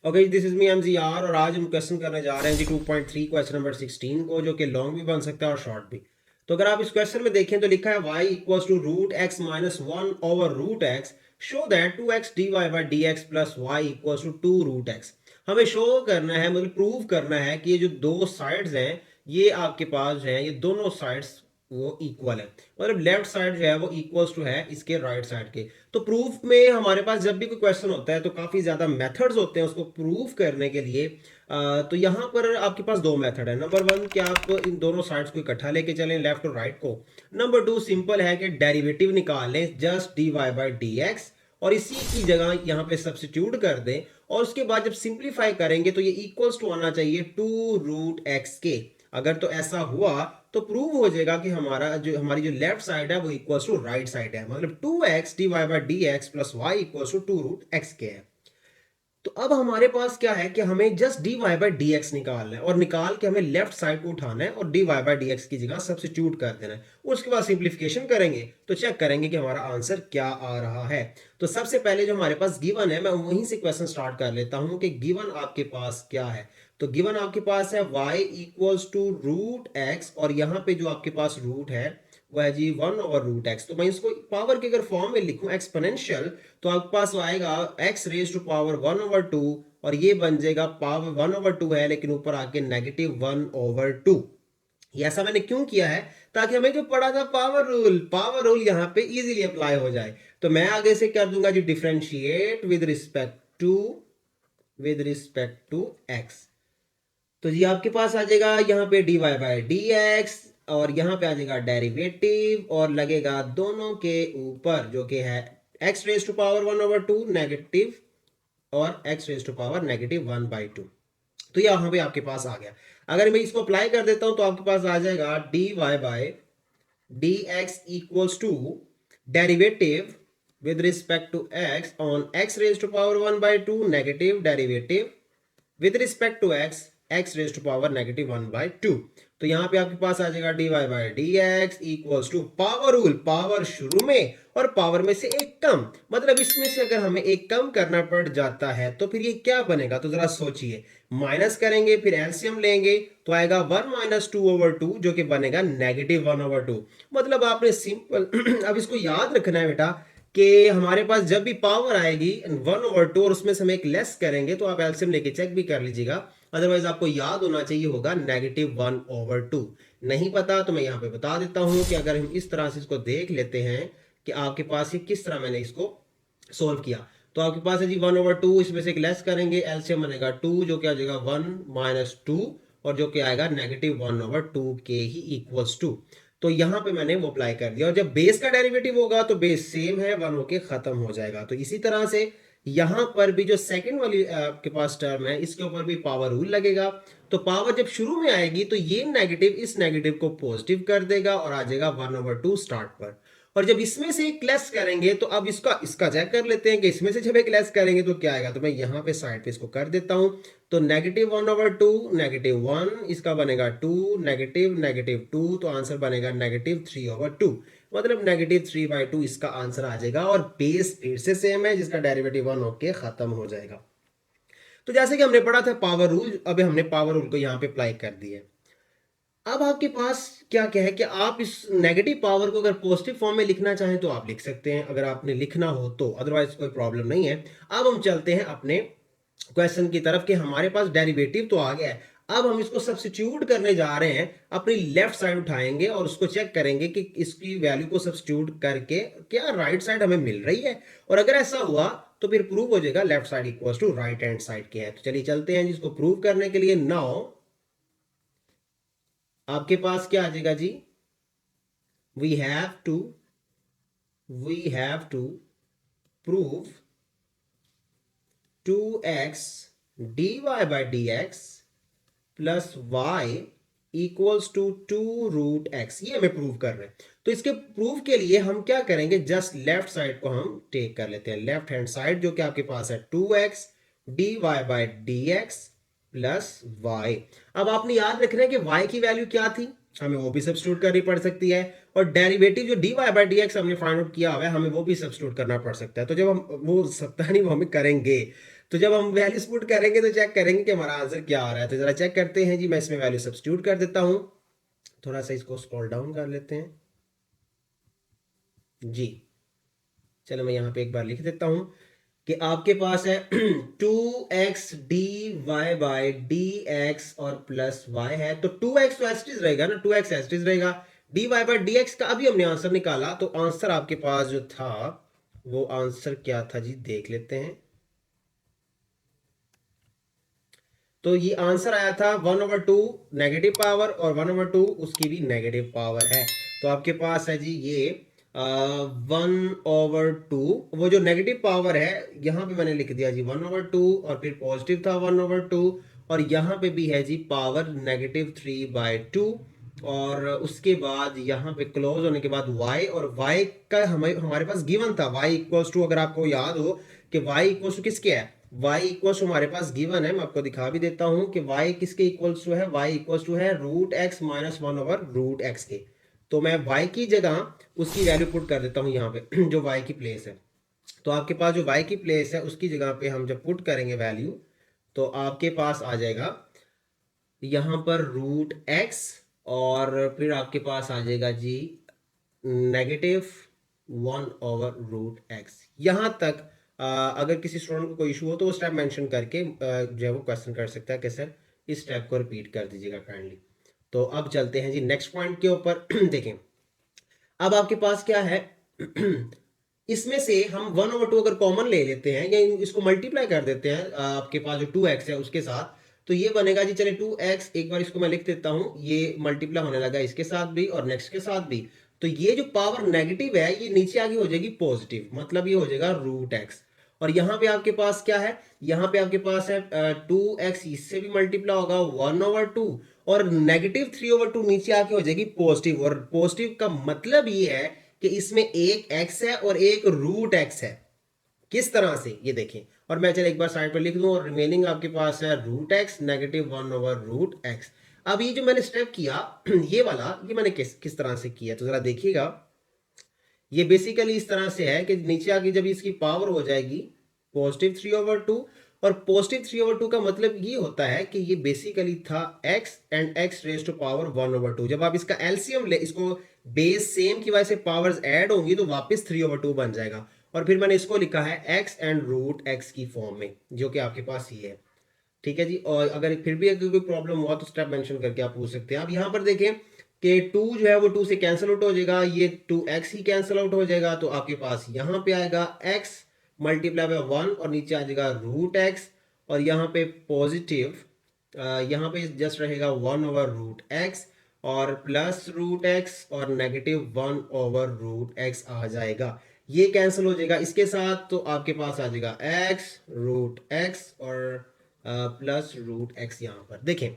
Okay, this is me MZR और आज हम क्वेश्चन करने जा रहे हैं जी 2.3 क्वेश्चन नंबर 16 को, जो कि लॉन्ग भी बन सकता है और शॉर्ट भी। तो अगर आप इस क्वेश्चन में देखें तो लिखा है y equals to root x minus one over root x, show that 2x dy by d x plus y equals to 2 root x. हमें शो करना है, मतलब प्रूव करना है कि ये जो दो साइड्स हैं ये आपके पास जो है ये दोनों साइड्स वो इक्वल है, मतलब लेफ्ट साइड जो है वो इक्वल्स टू है इसके राइट साइड के। तो प्रूफ में हमारे पास जब भी कोई क्वेश्चन होता है तो काफ़ी ज़्यादा मेथड्स होते हैं उसको प्रूफ करने के लिए। तो यहाँ पर आपके पास दो मेथड है। नंबर वन कि आप इन दोनों साइड्स को इकट्ठा लेके चलें, लेफ्ट और राइट को। नंबर टू सिंपल है कि डेरिवेटिव निकाल लें, just d y by d x, और इसी की जगह यहाँ पे सब्सिट्यूट कर दें। और उसके बाद जब सिंप्लीफाई करेंगे तो ये इक्वल्स टू आना चाहिए 2 रूट एक्स के। अगर तो ऐसा हुआ तो प्रूव हो जाएगा कि हमारी जो लेफ्ट साइड है वो इक्वल्स टू राइट साइड है, मतलब 2x d y by d x plus y equals to 2 root x के है। तो अब हमारे पास क्या है कि हमें just d y by d x निकालना है, और निकाल के हमें लेफ्ट साइड को उठाना है और d y by d x की जगह सब्सिट्यूट कर देना है। उसके बाद सिंप्लीफिकेशन करेंगे तो चेक करेंगे कि हमारा आंसर क्या आ रहा है। तो सबसे पहले जो हमारे पास गिवन है, मैं वहीं से क्वेश्चन स्टार्ट कर लेता हूं कि गिवन आपके पास क्या है। तो गिवन आपके पास है y equals to root x, और यहाँ पे जो आपके पास रूट है वो है जी 1 ओवर रूट एक्स। तो मैं इसको पावर के अगर फॉर्म में लिखूं एक्सपोनेंशियल, तो आपके पास आएगा x raise to power 1 over 2, और ये बन जाएगा पावर 1 ओवर 2 है लेकिन ऊपर आके नेगेटिव 1 ओवर 2। ये ऐसा मैंने क्यों किया है? ताकि हमें जो पढ़ा था पावर रूल यहाँ पे इजीली अप्लाई हो जाए। तो मैं आगे से कर दूंगा जी differentiate with respect to x। तो जी आपके पास आ जाएगा यहाँ पे d y by d x, और यहाँ पे आ जाएगा डेरिवेटिव, और लगेगा दोनों के ऊपर जो कि है x raise to power 1 over 2 negative, और x raise to power negative 1/2। तो यहाँ पे आपके पास आ गया। अगर मैं इसको अप्लाई कर देता हूँ तो आपके पास आ जाएगा d y by d x equals to derivative with respect to x on x raise to power 1/2 negative derivative with respect to x x raise to power negative 1/2। तो यहाँ पे आपके पास आ जाएगा d y by d x equals to power rule, power शुरू में और पावर में से एक कम, मतलब इसमें से अगर हमें एक कम करना पड़ जाता है तो फिर ये क्या बनेगा, तो जरा सोचिए। माइनस करेंगे फिर एलसीएम लेंगे तो आएगा 1 माइनस 2 ओवर 2, जो कि बनेगा नेगेटिव 1 ओवर 2। मतलब आपने सिंपल अब इसको याद रखना है बेटा कि हमारे पास जब भी पावर आएगी 1 ओवर 2 और उसमें से हम एक लेस करेंगे तो आप एलसीएम लेके चेक भी कर लीजिएगा। अदरवाइज आपको याद होना चाहिए होगा नेगेटिव 1 ओवर 2। नहीं पता तो मैं यहाँ पे बता देता हूँ कि अगर हम इस तरह से इसको देख लेते हैं कि आपके पास ये किस तरह मैंने इसको सोल्व किया। तो आपके पास है जी 1 ओवर 2, इसमें से एक लेस करेंगे, एलसीएम बनेगा 2 जो कि आ जाएगा 1 माइनस 2, और जो कि आएगा नेगेटिव 1 ओवर 2 के ही इक्वल्स टू। तो यहाँ पे मैंने वो अप्लाई कर दिया, और जब बेस का डेरिवेटिव होगा तो बेस सेम है 1 होके खत्म हो जाएगा। तो इसी तरह से यहाँ पर भी जो सेकंड वाली आपके पास टर्म है इसके ऊपर भी पावर रूल लगेगा। तो पावर जब शुरू में आएगी तो ये नेगेटिव इस नेगेटिव को पॉजिटिव कर देगा और आ जाएगा 1 ओवर 2 स्टार्ट पर। और जब इसमें से एक लेस करेंगे तो अब इसका चेक कर लेते हैं कि इसमें से जब एक लेस करेंगे तो क्या आएगा। तो मैं यहाँ पे साइड पे इसको कर देता हूँ। तो नेगेटिव 1 ओवर 2 नेगेटिव 1, इसका बनेगा 2 नेगेटिव नेगेटिव 2, तो आंसर बनेगा नेगेटिव 3 ओवर 2, मतलब नेगेटिव 3/2 इसका आंसर आ जाएगा। और बेस फिर से सेम है जिसका डेरिवेटिव 1 होके खत्म हो जाएगा। तो जैसे कि हमने पढ़ा था पावर रूल, अब हमने पावर रूल को यहाँ पे अप्लाई कर दिया। अब आपके पास क्या है कि आप इस नेगेटिव पावर को अगर पॉजिटिव फॉर्म में लिखना चाहें तो आप लिख सकते हैं, अगर आपने लिखना हो तो, अदरवाइज कोई प्रॉब्लम नहीं है। अब हम चलते हैं अपने क्वेश्चन की तरफ कि हमारे पास डेरिवेटिव तो आ गया है। अब हम इसको सब्स्टिट्यूट करने जा रहे हैं, अपनी लेफ्ट साइड उठाएंगे और उसको चेक करेंगे कि इसकी वैल्यू को सब्स्टिट्यूट करके क्या राइट साइड हमें मिल रही है। और अगर ऐसा हुआ तो फिर प्रूव हो जाएगा left side equals to right hand side के है। तो चलिए चलते हैं जिसको प्रूव करने के लिए। नाउ आपके पास क्या आ जाएगा जी, we have to prove 2x dy by dx plus y equals to 2 root x, ये हमें प्रूव कर रहे हैं। तो इसके प्रूफ के लिए हम क्या करेंगे, जस्ट लेफ्ट साइड को हम टेक कर लेते हैं, लेफ्ट हैंड साइड जो कि आपके पास है 2x dy by dx plus y। अब आपने याद रखना है कि y की वैल्यू क्या थी, हमें वो भी सब्स्टिट्यूट करनी पड़ सकती है, और डेरिवेटिव जो dy by dx हमने फाइंड आउट किया हुआ है हमें वो भी सब्स्टिट्यूट करना पड़ सकता है। तो जब हम वो सकता नहीं वो हमें करेंगे। तो जब हम वैल्यूज पुट करेंगे तो चेक करेंगे कि हमारा आंसर क्या आ रहा है। तो जरा चेक करते हैं जी। मैं इसमें वैल्यू सब्स्टिट्यूट कर देता हूं, थोड़ा सा इसको स्क्रॉल डाउन कर लेते हैं जी। चलो मैं यहाँ पे एक बार लिख देता हूं कि आपके पास है 2x dy बाय dx और प्लस y है। तो 2x तो एस्टिज रहेगा ना, 2x एस्टिज रहेगा। dy बाय dx का अभी हमने आंसर निकाला, तो आंसर आपके पास जो था वो आंसर क्या था जी, देख लेते हैं। तो ये आंसर आया था 1/2 नेगेटिव पावर और 1/2 उसकी भी नेगेटिव पावर है। तो आपके पास है जी ये 1/2, वो जो नेगेटिव पावर है यहाँ पे मैंने लिख दिया जी 1/2, और फिर पॉजिटिव था 1/2, और यहाँ पे भी है जी पावर -3/2। और उसके बाद यहाँ पे क्लोज होने के बाद y, और y का हमारे पास गिवन था y इक्वल्स टू, अगर आपको याद हो कि y इक्वल्स टू किसके है, y इक्वल्स टू हमारे पास गिवन है। मैं आपको दिखा भी देता हूं कि y किसके इक्वल्स टू है, y इक्वल्स टू है √x - 1/√x के। तो मैं y की जगह उसकी वैल्यू पुट कर देता हूं यहाँ पे जो y की प्लेस है। तो आपके पास जो y की प्लेस है उसकी जगह पे हम जब पुट करेंगे वैल्यू, तो आपके पास आ जाएगा यहाँ पर √x, और फिर आपके पास आ जाएगा जी -1/√x। यहाँ तक अगर किसी स्टूडेंट को कोई इशू हो तो वो स्टेप मेंशन करके जो है वो क्वेश्चन कर सकता है कि सर इस स्टेप को रिपीट कर दीजिएगा काइंडली। तो अब चलते हैं जी नेक्स्ट पॉइंट के ऊपर। देखें अब आपके पास क्या है इसमें से हम 1/2 अगर कॉमन ले लेते हैं या इसको मल्टीप्लाई कर देते हैं आपके पास जो 2x है उसके साथ, तो ये बनेगा जी, चलिए 2x, एक बार इसको मैं लिख देता हूं, ये मल्टीप्लाई होने लगा इसके साथ भी और नेक्स्ट के साथ भी। तो ये जो पावर नेगेटिव है ये नीचे आगे हो जाएगी पॉजिटिव, मतलब ये हो जाएगा √x। और यहाँ पे आपके पास क्या है, यहाँ पे आपके पास है 2x, इससे भी मल्टीप्लाई होगा 1/2, और -3/2 नीचे आके हो जाएगी पॉजिटिव। और पॉजिटिव का मतलब ये है कि इसमें एक x है और एक √x है। किस तरह से ये देखें, और मैं चलो एक बार साइड पर लिख दूं, और रिमेनिंग आपके पास है √x -1/√x। अब ये जो मैंने स्टेप किया ये वाला, ये मैंने किस तरह से किया, तो जरा देखिएगा। ये बेसिकली इस तरह से है कि नीचे आके जब इसकी पावर हो जाएगी +3/2, और +3/2 का मतलब ये होता है कि ये बेसिकली था x and x raise to power 1/2। जब आप इसका एलसीएम ले, इसको बेस सेम की वजह से पावर्स ऐड होंगी तो वापस 3/2 बन जाएगा। और फिर मैंने इसको लिखा है x एंड √x की फॉर्म में, जो कि आपके पास ये है। ठीक है जी। और अगर फिर भी अगर कोई प्रॉब्लम हुआ तो स्टेप मेंशन करके आप पूछ सकते हैं। आप यहाँ पर देखें कि 2 जो है वो 2 से कैंसिल आउट हो जाएगा, ये 2x ही कैंसिल आउट हो जाएगा। तो आपके पास यहाँ पे आएगा x मल्टीप्लाई बाय 1 और नीचे आ जाएगा √x, और यहाँ पे पॉजिटिव यहाँ पे जस्ट रहेगा 1/√x और प्लस √x और -1/√x आ जाएगा। ये कैंसिल हो जाएगा इसके साथ, तो आपके पास आ जाएगा x √x और +√x। यहाँ पर देखें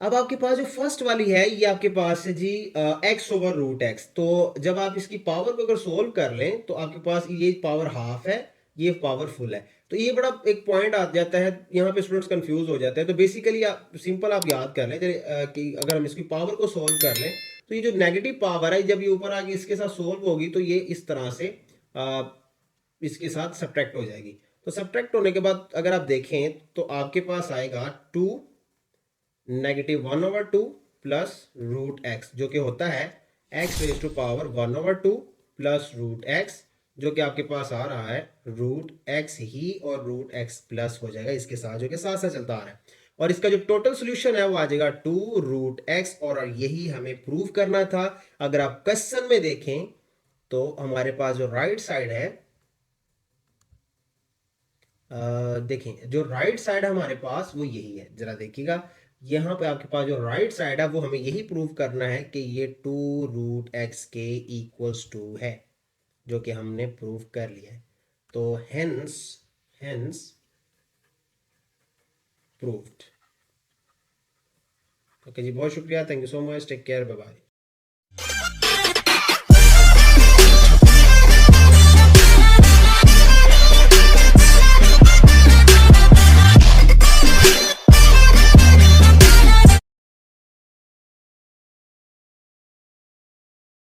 अब आपके पास जो फर्स्ट वाली है ये आपके पास है जी x/√x। तो जब आप इसकी पावर को अगर सोल्व कर लें तो आपके पास ये पावर हाफ है, ये पावर फुल है। तो ये बड़ा एक पॉइंट आ जाता है, यहाँ पे स्टूडेंट्स कंफ्यूज हो जाते हैं। तो बेसिकली आप सिंपल आप याद कर लें कि अगर हम इसकी पावर को सोल्व कर लें तो ये जो नेगेटिव पावर है जब ये ऊपर आके इसके साथ सोल्व होगी तो ये इस तरह से अ, इसके साथ सब्ट्रैक्ट हो जाएगी। तो सब्ट्रैक्ट होने के बाद अगर आप देखें तो आपके पास आएगा 2 -1/2 +√x, जो कि होता है x raise to power 1/2 +√x, जो कि आपके पास आ रहा है √x ही, और √x प्लस हो जाएगा इसके साथ, जो कि साथ साथ चलता आ रहा है। और इसका जो टोटल सोल्यूशन है वो आ जाएगा 2√x, और यही हमें प्रूव करना था। अगर आप क्वेश्चन में देखें तो हमारे पास जो राइट साइड है, देखें जो राइट साइड है हमारे पास वो यही है, जरा देखिएगा। यहाँ पे आपके पास जो राइट साइड है वो हमें यही प्रूव करना है कि ये 2√x के इक्वल्स टू है, जो कि हमने प्रूव कर लिया है। तो हेंस हेंस प्रूव्ड। ओके जी, बहुत शुक्रिया, thank you so much, take care, bye bye.